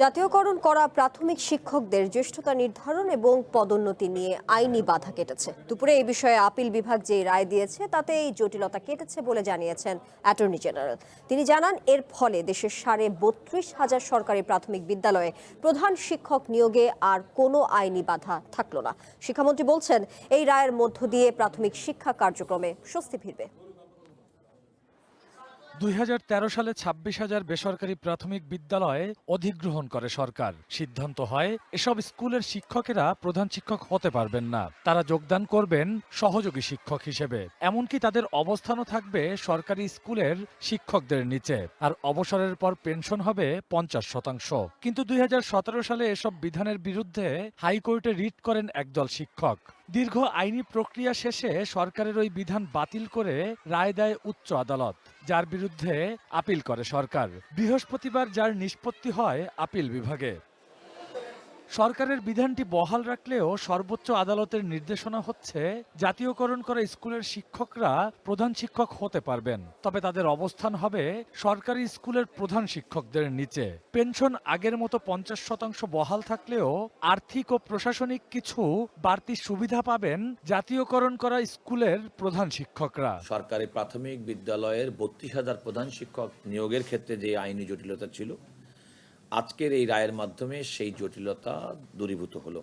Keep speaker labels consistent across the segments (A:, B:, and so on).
A: জাতীয়করণ করা প্রাথমিক শিক্ষকদের জ্যেষ্ঠতা নির্ধারণ এবং পদোন্নতি নিয়ে আইনি বাধা কেটেছে। দুপুরে এই বিষয়ে আপিল বিভাগ যে রায় দিয়েছে তাতে এই জটিলতা কেটেছে বলে জানিয়েছেন অ্যাটর্নি জেনারেল। তিনি জানান, এর ফলে দেশের 32,500 সরকারি প্রাথমিক বিদ্যালয়ে প্রধান শিক্ষক নিয়োগে আর কোনো আইনি বাধা থাকলো না। শিক্ষামন্ত্রী বলছেন, এই রায়ের মধ্য দিয়ে প্রাথমিক শিক্ষা কার্যক্রমে স্বস্তি ফিরবে।
B: 2013 সালে 26,000 বেসরকারি প্রাথমিক বিদ্যালয়ে অধিগ্রহণ করে সরকার। সিদ্ধান্ত হয় এসব স্কুলের শিক্ষকেরা প্রধান শিক্ষক হতে পারবেন না, তারা যোগদান করবেন সহযোগী শিক্ষক হিসেবে। এমনকি তাদের অবস্থানও থাকবে সরকারি স্কুলের শিক্ষকদের নিচে, আর অবসরের পর পেনশন হবে 50%। কিন্তু 2017 সালে এসব বিধানের বিরুদ্ধে হাইকোর্টে রিট করেন একদল শিক্ষক। দীর্ঘ আইনি প্রক্রিয়া শেষে সরকারের ওই বিধান বাতিল করে রায় দেয় উচ্চ আদালত, যার বিরুদ্ধে আপিল করে সরকার। বৃহস্পতিবার যার নিষ্পত্তি হয় আপিল বিভাগে। সরকারের বিধানটি বহাল রাখলেও সর্বোচ্চ আদালতের নির্দেশনা হচ্ছে জাতীয়করণ করা স্কুলের শিক্ষকরা প্রধান শিক্ষক হতে পারবেন, তবে তাদের অবস্থান হবে সরকারি স্কুলের প্রধান শিক্ষকদের নিচে। পেনশন আগের মতো 50% বহাল থাকলেও আর্থিক ও প্রশাসনিক কিছু বাড়তি সুবিধা পাবেন জাতীয়করণ করা স্কুলের প্রধান শিক্ষকরা।
C: সরকারি প্রাথমিক বিদ্যালয়ের 32,000 প্রধান শিক্ষক নিয়োগের ক্ষেত্রে যে আইনি জটিলতা ছিল, আজকের এই রায়ের মাধ্যমে সেই জটিলতা দূরীভূত হলো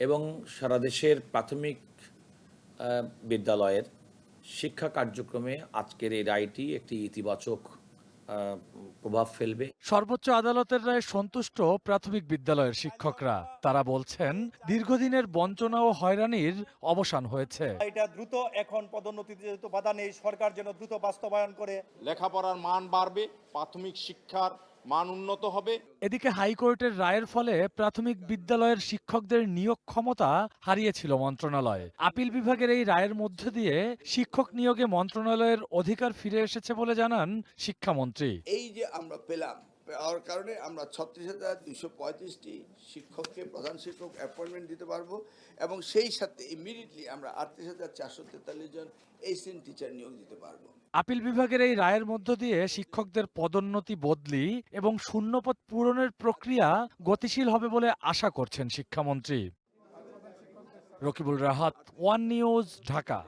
C: এবং সারা দেশের প্রাথমিক বিদ্যালয়ের শিক্ষা কার্যক্রমে আজকের এই রায়টি একটি ইতিবাচক প্রভাব ফেলবে।
B: সর্বোচ্চ আদালতের রায়ে সন্তুষ্ট প্রাথমিক বিদ্যালয়ের শিক্ষকরা। তারা বলছেন, দীর্ঘদিনের বঞ্চনা ও হয়রানির অবসান হয়েছে।
D: এটা দ্রুত এখন পদোন্নতিতে যেহেতু বাধা নেই, সরকার যেন দ্রুত বাস্তবায়ন করে
E: লেখাপড়ার মান বাড়বে, প্রাথমিক শিক্ষার মান উন্নত হবে।
B: এদিকে হাইকোর্টের রায়ের ফলে প্রাথমিক বিদ্যালয়ের শিক্ষকদের নিয়োগ ক্ষমতা হারিয়েছিল মন্ত্রণালয়। আপিল বিভাগের এই রায়ের মধ্য দিয়ে শিক্ষক নিয়োগে মন্ত্রণালয়ের অধিকার ফিরে এসেছে বলে জানান শিক্ষামন্ত্রী।
F: এই যে আমরা পেলাম, পাওয়ার কারণে আমরা 36,235টি শিক্ষককে প্রধান শিক্ষক অ্যাপয়েন্টমেন্ট দিতে পারবো এবং সেই সাথে ইমিডিয়েটলি আমরা 38,443 জন এসিস্ট্যান্ট টিচার নিয়োগ দিতে পারবো।
B: আপিল বিভাগের এই রায়ের মধ্য দিয়ে শিক্ষকদের পদোন্নতি, বদলি এবং শূন্যপদ পূরণের প্রক্রিয়া গতিশীল হবে বলে আশা করছেন শিক্ষামন্ত্রী। Rakibul Rahat, one news, Dhaka.